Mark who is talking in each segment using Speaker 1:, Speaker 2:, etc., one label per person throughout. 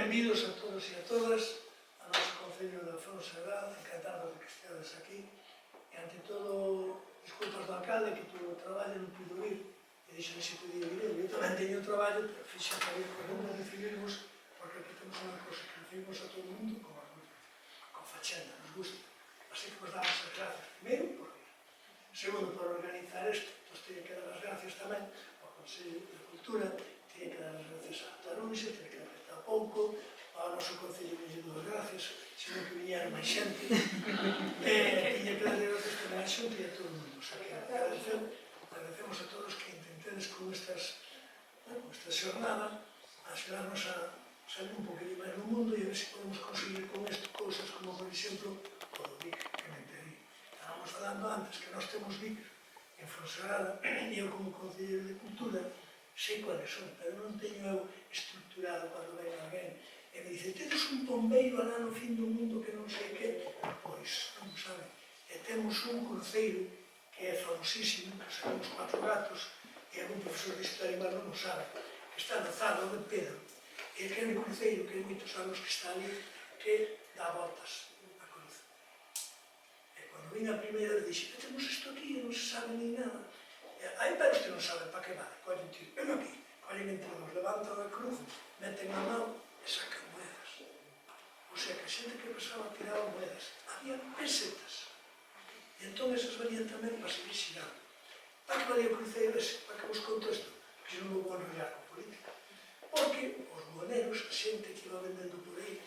Speaker 1: Benvidos a todos e a todas ao noso Concello de Fonsagrada, encantado de que estedes aquí. E, ante todo, disculpas do alcalde que tu traballo non pudo ir, e dixo que se podía ir ele. Eu tamén teño traballo, pero fixo para ir correndo a recibirvos, porque aquí temos unha cosa que recibimos a todo o mundo con fachenda, nos gusta. Así que vos damos as gracias primeiro por vir. Segundo, por organizar isto, pues teño que dar as gracias tamén ao Consello de Cultura, teño que dar as gracias a Tarouxa, teño que dar a pouco, ao noso Concello de as gracias, senón que viñeron máis xente, teño que dar as gracias tamén a xente e a todo o mundo. O sea, que agradecemos a todos que intentedes con esta xornada axudarnos a salir un poquinho máis no mundo e a ver se podemos conseguir con isto cousas como, por exemplo, o do BIC, que me pedí. Estábamos falando antes que nós temos BIC en Fonsagrada e eu como Concelleiro de Cultura sei cuáles son, pero non teño eu estructurado cando ven alguén e me dice, tedes un bombeiro alá no fin do mundo que non sei que, pois non sabe. E temos un cruceiro que é famosísimo, que son os 4 gatos, e algún profesor de historia humana non sabe, que está no Zado de Pedro, e aquele cruceiro que hai moitos anos que está ali, que dá voltas a cruz. E cando vim a primeira vez, dixe, temos isto aquí, non se sabe nin nada. Hai pares que non saben para que vale, collen tiro, ven aquí, collen entre dos, levantan a cruz, meten a mão e sacan moedas. O sea, que a xente que pasaba tiraba moedas, había pesetas. E entón esas valían tamén para seguir xirando. Para que valía o cruceiro ese? Para que vos conto isto? Que non vou enrollar con política. Porque os moneros, a xente que iba vendendo por aí,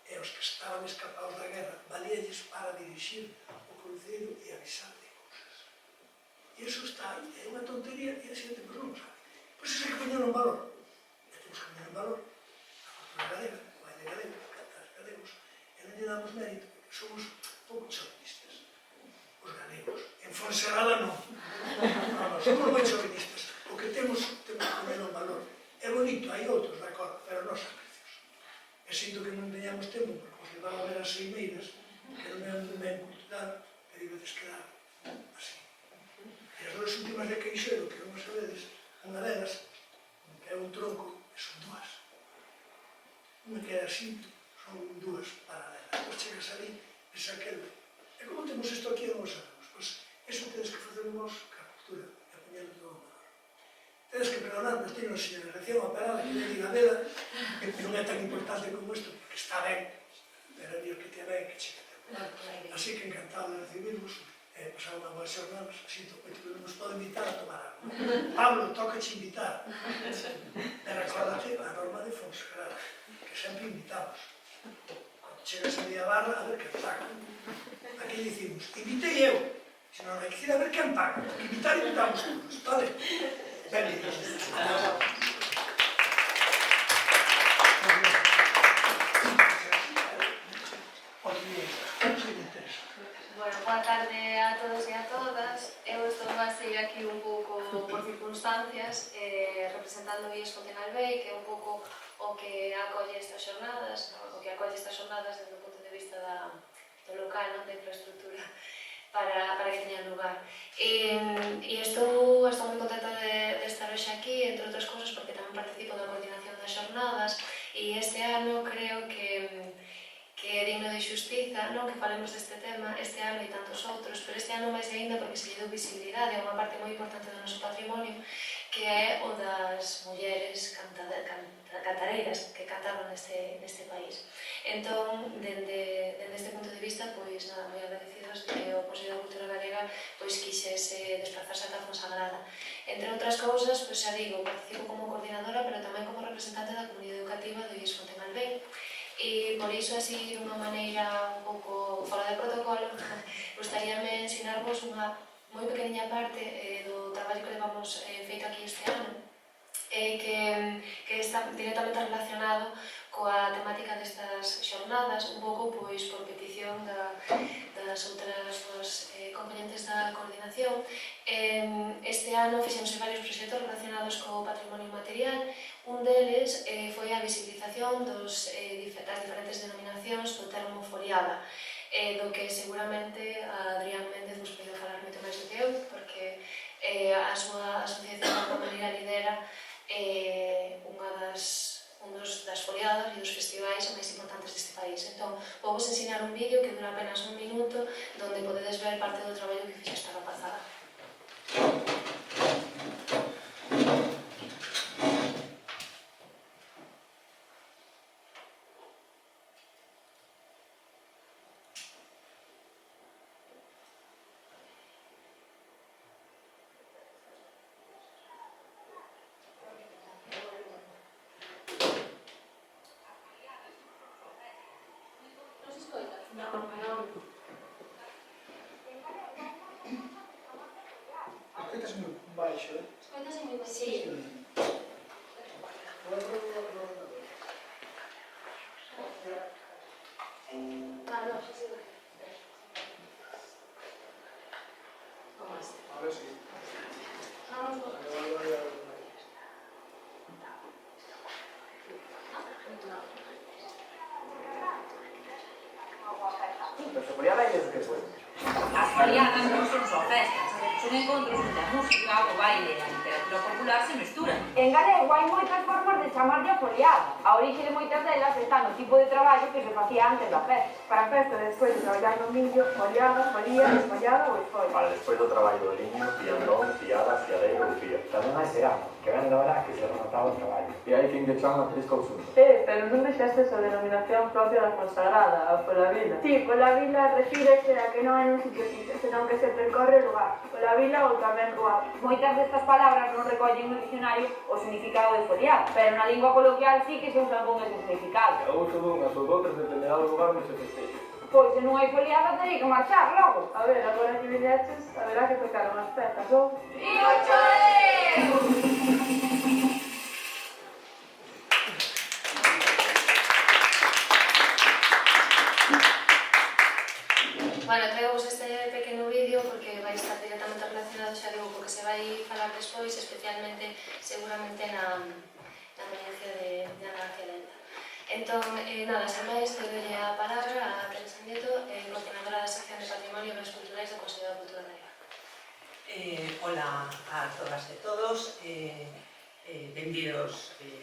Speaker 1: e os que estaban escapados da guerra, valíalles para dirixir o cruceiro e avisar de cousas. E iso está aí, é unha tontería e a xente non sabe. Pois iso é que poñer un valor. E temos que poñer un valor a cultura galega, o baile galego, os cantares galegos, e non lle damos mérito, porque somos pouco chauvinistas. Os galegos. En Fonsagrada non. Non, somos moi chauvinistas. O que temos que poñer un valor. É bonito, hai outros, de acordo, pero non son precios. E sinto que non teñamos tempo, porque os levaba a ver as seimeiras, que non é un ben cultural, e dibedes quedar así. E as duas últimas de Queixero, que non sabedes, unha delas, que é un tronco, e son dúas. Unha que é así, son dúas paralelas. Pois chegas ali, ves aquel. E como temos isto aquí, non o sabemos. Pois iso tedes que facer vos ca cultura, e poñerlo todo en valor. Tedes que perdonar, pois teño unha señalización operada que lle diga a vela, que non é tan importante como isto, porque está ben, pero é Dios que te ben, que che que te ben. Así que encantado de recibirvos, pasar unha boa xornada, sinto que non nos pode invitar a tomar algo. Pablo, tocache invitar. E recordate a norma de Fonsagrada, que sempre invitamos. Cando chegas a media barra, a ver quen paga. Aquí dicimos, invitei eu, senón hai que decir a ver quen paga. Invitar invitamos todos, vale? Benvidos.
Speaker 2: Bueno, boa tarde a todos e a todas. Eu estou así aquí un pouco por circunstancias, representando o IES Fontenalbei, que é un pouco o que acolle estas xornadas, desde o punto de vista do local, da infraestructura, para que teñan lugar. E estou moi contenta de estar hoxe aquí, entre outras cousas, porque tamén participo na coordinación das xornadas, e este ano creo que é digno de xustiza, non que falemos deste tema este ano e tantos outros, pero este ano máis ainda porque se lle deu visibilidade a unha parte moi importante do noso patrimonio, que é o das mulleres cantareiras que cantaron neste país. Entón, dende este punto de vista, pois nada, moi agradecidos de que o Consello de Cultura Galega pois quixese desplazarse ata Fonsagrada. Entre outras cousas, pois xa digo, participo como coordinadora, pero tamén como representante da comunidade educativa do IES Fontenalbei. E por iso, así, dunha maneira un pouco fora de protocolo, gustaríame ensinarvos unha moi pequeniña parte do traballo que levamos feito aquí este ano, que está directamente relacionado coa temática destas xornadas, un pouco pois por petición das outras componentes da coordinación. Este ano fixemos varios proxectos relacionados co patrimonio material. Un deles foi a visibilización das diferentes denominacións do termo foliada, do que seguramente Adrián Méndez vos pode falar moito máis do que eu, porque a súa asociación de alguma maneira lidera unha das das foliadas e dos festivais máis importantes deste país. Entón, vou vos ensinar un vídeo que dura apenas un minuto, donde podedes ver parte do traballo que fixe esta rapazada.
Speaker 1: Escoitas moi baixo,
Speaker 2: Escoitase moi baixo?
Speaker 1: Sí. A ver si.
Speaker 3: Pero se podía bailes que fue.
Speaker 4: As foliadas non son só festas, son encontros onde a música, o baile e a literatura popular se mesturan.
Speaker 5: En galego hai moitas formas de chamarlle a foliada. A orixe de moitas delas está no tipo de traballo que se facía antes da festa. Para a festa, despois de traballar no millo, foliada, folía, desfollada ou esfolla.
Speaker 3: Para despois do traballo do liño, fiandón, fiada, fiadeiro ou fía. Tamén hai serano, que ven da hora que se remataba o traballo. E hai quen que chama trisco ou sunto.
Speaker 6: Pero non deixaste a denominación propia da Fonsagrada, a Polavila.
Speaker 5: Sí, Polavila refírese a que non é un sitio fixo, senón que se percorre o lugar. Polavila ou tamén Rúa. Moitas destas palabras non recollen no diccionario o significado de foliada, pero na lingua coloquial sí que se usan con ese significado.
Speaker 3: E o uso dunhas ou doutras dependerá do lugar onde se festexe.
Speaker 5: Pois se non hai foliada teria que marchar logo.
Speaker 6: A ver, agora que viñeches, haberá que tocar unhas pezas, ou?
Speaker 2: Bueno, traigos este pequeno vídeo porque vai estar directamente relacionado, xa digo, porque se vai falar despois, especialmente, seguramente, na amenaza de Ana García Lenta. Entón, nada, sen máis, dolle a palabra a Teresa Nieto, coordinadora da sección de Patrimonio e Bens Culturais do Consello da Cultura Galega.
Speaker 7: Hola a todas e todos, benvidos e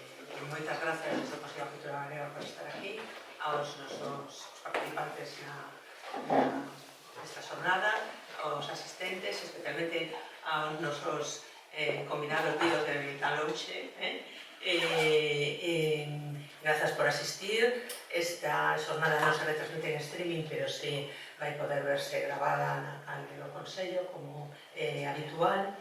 Speaker 7: moitas gracias desde o Consello da Cultura Galega por estar aquí, aos nosos participantes nesta jornada, aos asistentes, especialmente aos nosos combinados vídeos de Talouche. Grazas por asistir. Esta jornada non se retransmite en streaming, pero sí vai poder verse grabada na canle do Consello, como habitual.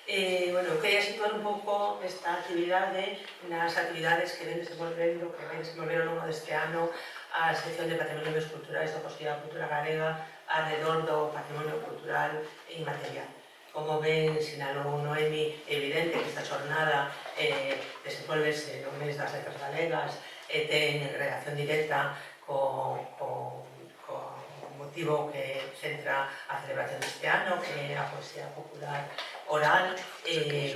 Speaker 7: Bueno, quería situar un pouco esta actividade nas actividades que ven desenvolvendo, que vai desenvolver ao longo deste ano a sección de Patrimonio e Bens Culturais do Consello da Cultura Galega alrededor do patrimonio cultural e inmaterial. Como ben sinalou Noemi, é evidente que esta jornada desenvolvese no mes das letras galegas e ten relación directa co motivo que centra a celebración deste ano, que é a poesía popular oral,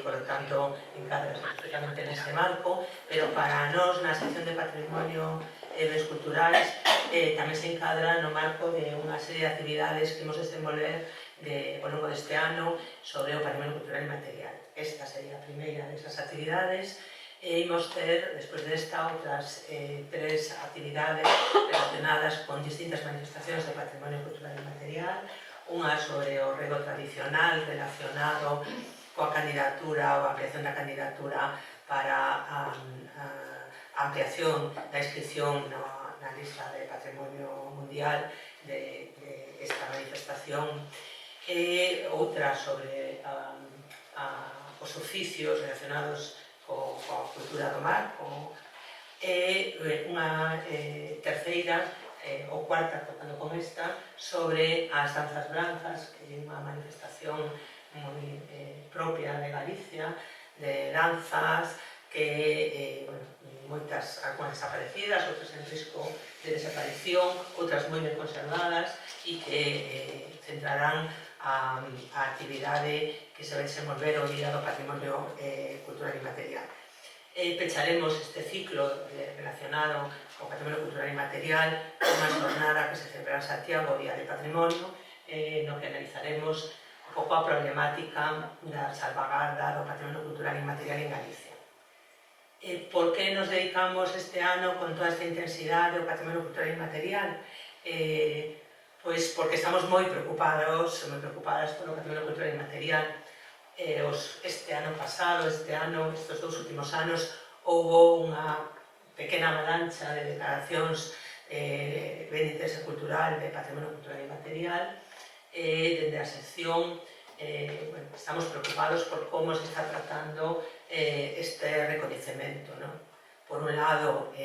Speaker 7: por lo tanto, encadra especialmente neste marco, pero para nós, na sección de Patrimonio e Bens Culturais, tamén se encadra no marco de unha serie de actividades que imos desenvolver ao longo deste ano sobre o patrimonio cultural e material. Esta sería a primeira desas actividades, e imos ter, despois desta, outras tres actividades relacionadas con distintas manifestacións de patrimonio cultural e material, unha sobre o rego tradicional relacionado coa candidatura ou a ampliación da candidatura para a ampliación da inscripción na lista de patrimonio mundial de esta manifestación, e outra sobre os oficios relacionados coa cultura do mar, e unha terceira ou cuarta, tocando con esta, sobre as danzas blancas, que é unha manifestación moi propia de Galicia, de danzas que, moitas, algunhas desaparecidas, outras en risco de desaparición, outras moi ben conservadas, e que centrarán a actividade que se vai desenvolver o Día do Patrimonio Cultural e Material. Pecharemos este ciclo relacionado con patrimonio cultural e material unha jornada que se celebrará en Santiago, o Día de Patrimonio, no que analizaremos un pouco a problemática da salvagarda do patrimonio cultural e material en Galicia. Por que nos dedicamos este ano con toda esta intensidade ao patrimonio cultural inmaterial? Pois porque estamos moi preocupadas polo patrimonio cultural inmaterial. Este ano pasado, estes 2 últimos anos, houbo unha pequena avalancha de declaracións de interese cultural, de patrimonio cultural inmaterial, dende a sección estamos preocupados por como se está tratando este recoñecemento. Por un lado,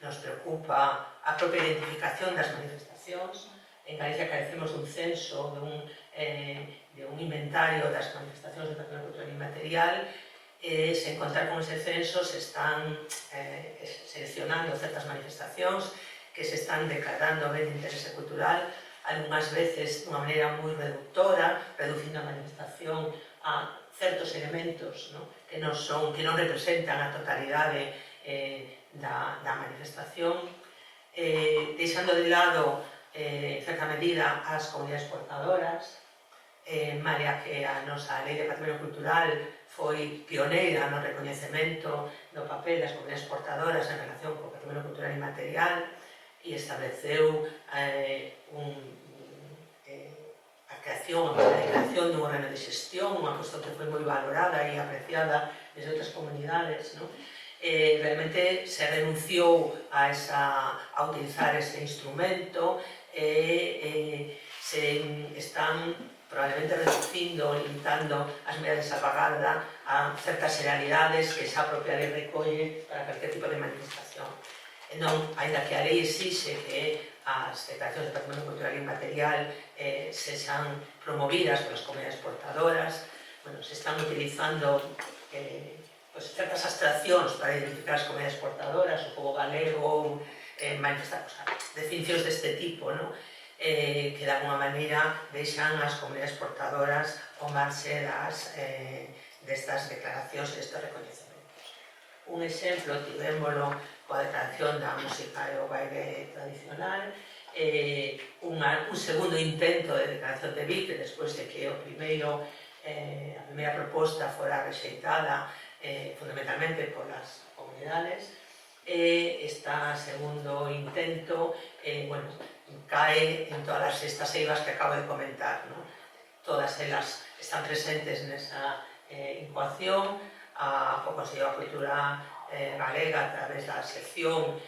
Speaker 7: nos preocupa a propia identificación das manifestacións. En Galicia carecemos dun censo, de un inventario das manifestacións de patrimonio cultural inmaterial. Sen contar con ese censo, se están seleccionando certas manifestacións que se están declarando ben de interese cultural, algunhas veces dunha maneira moi reductora, reducindo a manifestación a certos elementos que non representan a totalidade da manifestación, deixando de lado, en certa medida, as comunidades portadoras, malia que a nosa Lei de Patrimonio Cultural foi pioneira no recoñecemento do papel das comunidades portadoras en relación co patrimonio cultural inmaterial e estableceu a creación dun órgano de xestión, unha cuestión que foi moi valorada e apreciada desde outras comunidades. Realmente se renunciou a utilizar ese instrumento e se están probablemente reducindo, limitando as medidas de salvaguarda a certas generalidades que esa propia lei recolle para calquer tipo de manifestación. Non, ainda que a lei exixe que as declaracións de patrimonio cultural inmaterial sexan promovidas polas comunidades portadoras, se están utilizando certas abstraccións para identificar as comunidades portadoras, o pobo galego, definicións deste tipo, que de alguma maneira deixan as comunidades portadoras ao marxe destas declaracións e destes recoñecementos. Un exemplo tivémolo coa declaración da música e o baile tradicional, un segundo intento de declaración de Vic, despois de que a primeira proposta fora rexeitada fundamentalmente polas comunidades. Este segundo intento cae en todas estas eivas que acabo de comentar. Todas elas están presentes nesa incoación. O Consello da Cultura Galega, a través da sección,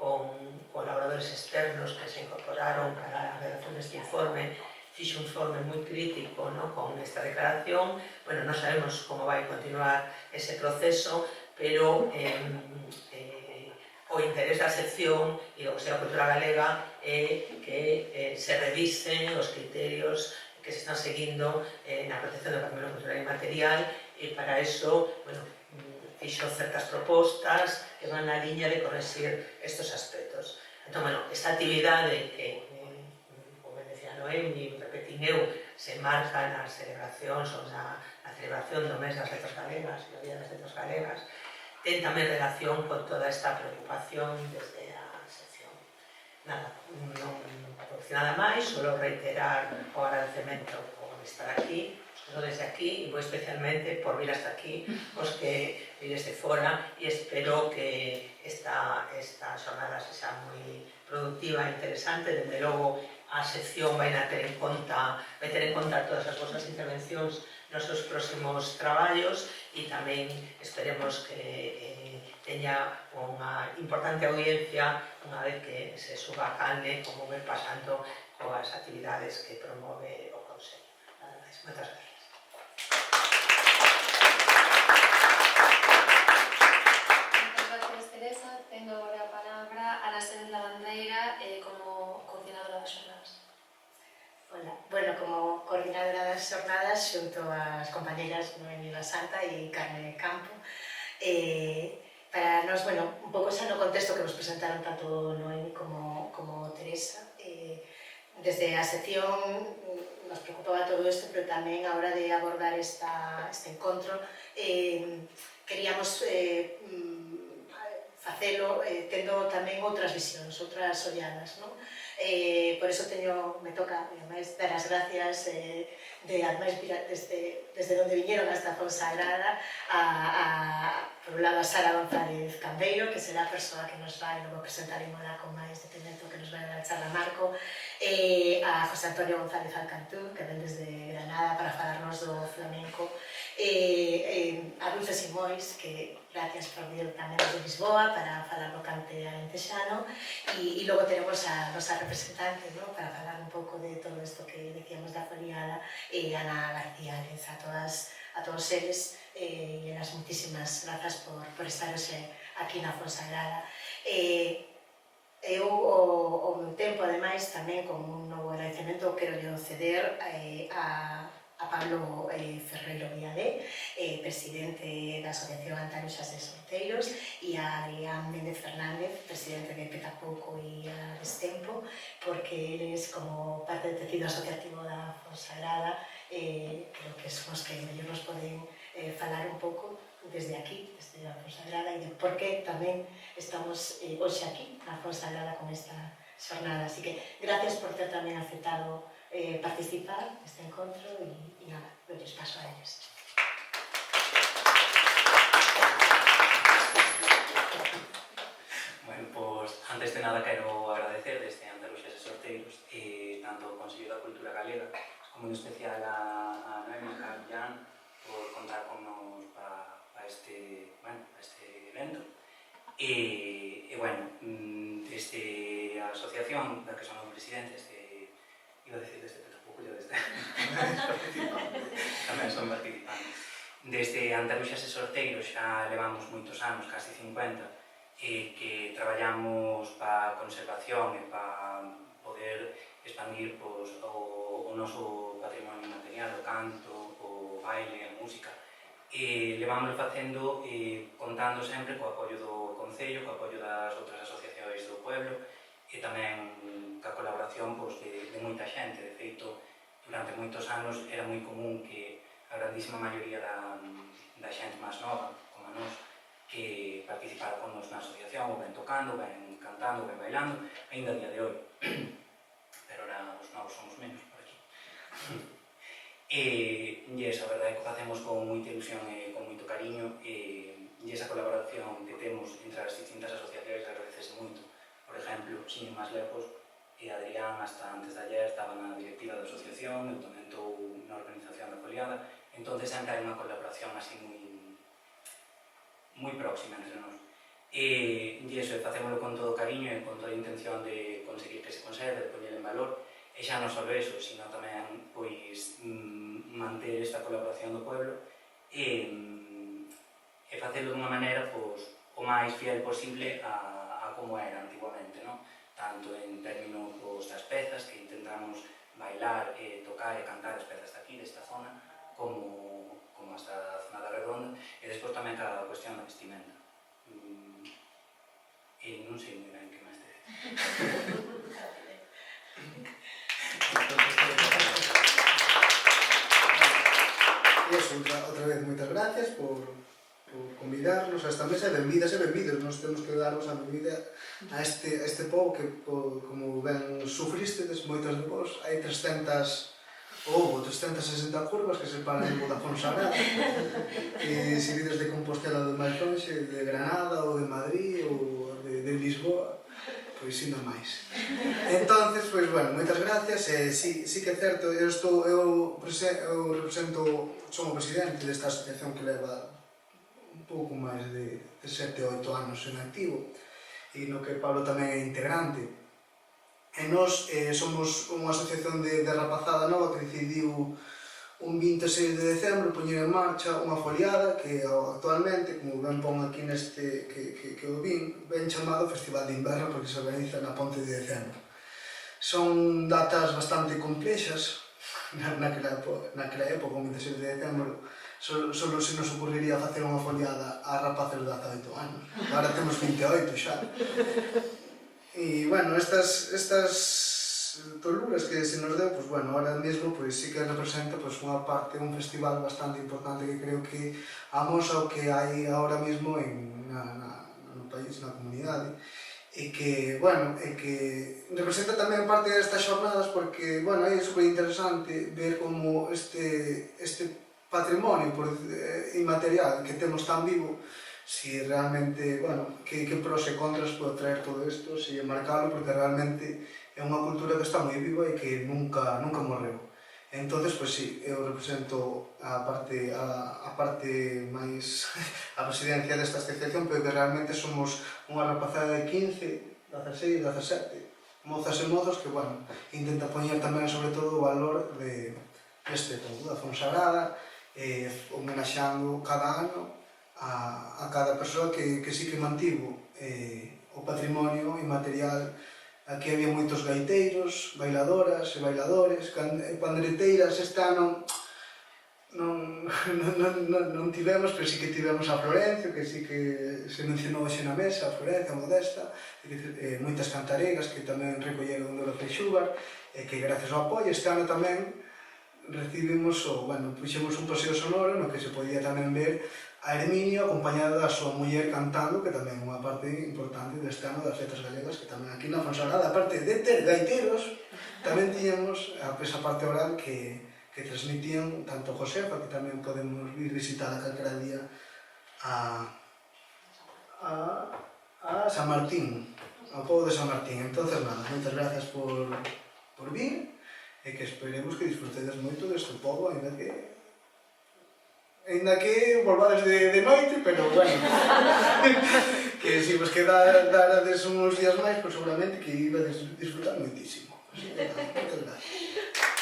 Speaker 7: con colaboradores externos que se incorporaron para a redacción deste informe, fixo un informe moi crítico con esta declaración. Non sabemos como vai continuar ese proceso, pero o interés da sección e do Consello da Cultura Galega é que se revisen os criterios que se están seguindo na protección do patrimonio cultural inmaterial e para iso fixo certas propostas que van na liña de corregir estes aspectos. Entón, esta actividade que, como decía Noemi, repetín eu, se marca nas celebracións ou na celebración do mes das letras galegas e o día das letras galegas, ten tamén relación con toda esta preocupación desde a sección. Nada, non decir nada máis, solo reiterar o agradecemento por estar aquí, desde aquí, e moi especialmente por vir hasta aquí, os que vides de fora, e espero que esta xornada sexa moi productiva e interesante. Dende logo, a sección vai ter en conta todas as vosas intervencións nos seus próximos traballos e tamén esperemos que teña unha importante audiencia unha vez que se suba a canle, como ver pasando coas actividades que promove o Consello. Nada máis, moitas gracias.
Speaker 2: Tengo ahora a palabra a la Sénez Lavandeira como coordinadora das xornadas.
Speaker 8: Hola, bueno, como coordinadora das xornadas xunto ás compañeras Noemi Basanta e Carmen Campo, para nós, bueno, un pouco xa no contexto que nos presentaron tanto Noemi como Teresa, desde a sección nos preocupaba todo isto, pero tamén a hora de abordar este encontro queríamos facelo tendo tamén outras visións, outras olladas, non? Por iso me toca, ademais, dar as gracias ademais, desde onde viñeron hasta Fonsagrada por un lado a Sara González Cambeiro, que será a persoa que nos vai, logo presentaremos lá con máis detenimento, que nos vai dar a charla Marco, a José Antonio González Alcantú, que ven desde Granada para falarnos do flamenco, a Dulce Simois, que gracias por vir tamén de Lisboa para falar no cante alentexano, e logo tenemos a nosa representante, ¿no?, para falar un pouco de todo isto que decíamos da foliada, Ana García Lez, a todos eles, e as moitísimas grazas por estar hoxe aquí na Fonsagrada. Eu, ao meu tempo, ademais, tamén con un novo agradecemento, quero ceder a Pablo Ferreiro Viade, presidente da Asociación Antaruxas e Solteiros, e a Adrián Méndez Fernández, presidente de Petapouco e a Destempo, porque eles, como parte do tecido asociativo da Fonsagrada, creo que son os que mellor nos poden falar un pouco desde aquí, desde a Fonsagrada, e de por que tamén estamos hoxe aquí, na Fonsagrada, con esta xornada. Así que, gracias por ter tamén aceptado participar neste encontro e nada, doy paso a ellos.
Speaker 9: Bueno, pues antes de nada quero agradecer desde Andaluxas e Sorteiros tanto o Consello da Cultura Galega como en especial a Noemi Carillán por contar con nos para este evento. Bueno, desde a asociación da que son os presidentes iba a decir desde Petapouco, desde tamén son participantes. Desde Andaluxas e Sorteiros xa levamos moitos anos, casi 50, que traballamos para a conservación e para poder expandir o noso patrimonio material, o canto, o baile, a música. Levámoslo facendo contando sempre co apoio do Concello, co apoio das outras asociacións do pueblo e tamén ca colaboración de moita xente. De feito, durante moitos anos era moi común que a grandísima maioría da xente máis nova, como a nós, que participara con nos na asociación, ou ben tocando, ben cantando, ben bailando, ainda a día de hoy. Pero ahora os novos somos menos por aquí. E esa verdade que facemos con moita ilusión e con moito cariño, e esa colaboración que temos entre as distintas asociacións agradecese moito. Por exemplo, sin máis lejos, Adrián, hasta antes de ayer, estaba na directiva da asociación, eu tamén estou na organización da foliada, entón sempre hai unha colaboración así moi próxima entre nós. E iso, facémoslo con todo cariño e con toda a intención de conseguir que se conserve, de poñer en valor, e xa non só eso, sino tamén manter esta colaboración do pueblo e facelo dunha maneira o máis fiel posible a como era antiguamente, tanto en términos das pezas, que intentamos bailar, tocar e cantar as pezas daqui, desta zona, como hasta a zona da Redonda, e despois tamén cada cuestión da vestimenta. E non sei moi ben que máis te
Speaker 10: E iso, outra vez, moitas gracias por convidarnos a esta mesa, e benvidas e benvidos. Nos temos que darnos a benvida a este pobo que, como ben sufristedes moitas de vos, hai 360 curvas que separan o da Fonsagrada, e se vides de Compostela do máis lonxe, de Granada ou de Madrid ou de Lisboa, pois ainda máis. Entonces, pois, bueno, moitas gracias, e sí que é certo, eu represento, son o presidente desta asociación que leva un pouco máis de 7 ou 8 anos en activo, e no que Pablo tamén é integrante. E nós somos unha asociación de rapazada nova que decidiu un 26 de decembro poñer en marcha unha foliada que actualmente, como ben pon aquí neste que o vin, ben chamado Festival de Inverno, porque se organiza na Ponte de Decembro. Son datas bastante complexas, naquela época, o 26 de decembro, solo se nos ocurriría facer unha foliada a rapaces de 18 anos. Agora temos 28 xa. E, bueno, estas toluras que se nos deu, pues, bueno, ahora mesmo pues, sí que representa pues, unha parte, un festival bastante importante que creo que amosa o que hai ahora mesmo no país, na comunidade, e que, bueno, e que representa tamén parte destas xornadas porque, bueno, é super interesante ver como este patrimonio inmaterial que temos tan vivo, si realmente, bueno, que pros e contras pode traer todo isto, si marcalo, porque realmente é unha cultura que está moi viva e que nunca morreu. Entonces, pois sí, eu represento a parte máis a presidencia desta asociación, pero que realmente somos unha rapazada de 15, 16, 17 mozas e mozos que, bueno, intenta poñer tamén sobre todo o valor deste todo, da Fonsagrada, homenaxeando cada ano a cada persoa que sí que mantivo o patrimonio inmaterial. Aquí había moitos gaiteiros, bailadoras e bailadores, pandeireteiras. Este ano non tivemos, pero sí que tivemos a Florencio, que sí que se mencionou hoxe na mesa, a Florencia, a Modesta, moitas cantaregas que tamén recolleron do López Xúbar, que gracias ao apoio este ano tamén recibimos, puxemos un paseo sonoro no que se podía tamén ver a Herminio acompañada da súa muller cantando, que tamén é unha parte importante deste ano das letras galegas, que tamén aquí na Fonsagrada, aparte de ter gaiteros, tamén tiñamos esa parte oral que transmitían tanto Josefa, que tamén podemos vir visitar a calquera día a San Martín, ao pobo de San Martín. Entonces, nada, moitas gracias por vir, e que esperemos que disfrutedes moito deste pobo, ainda que volvades de noite, pero bueno, que se vos quedades uns días máis, pues seguramente que ibades disfrutar moitísimo. Así que nada, moitas gracias.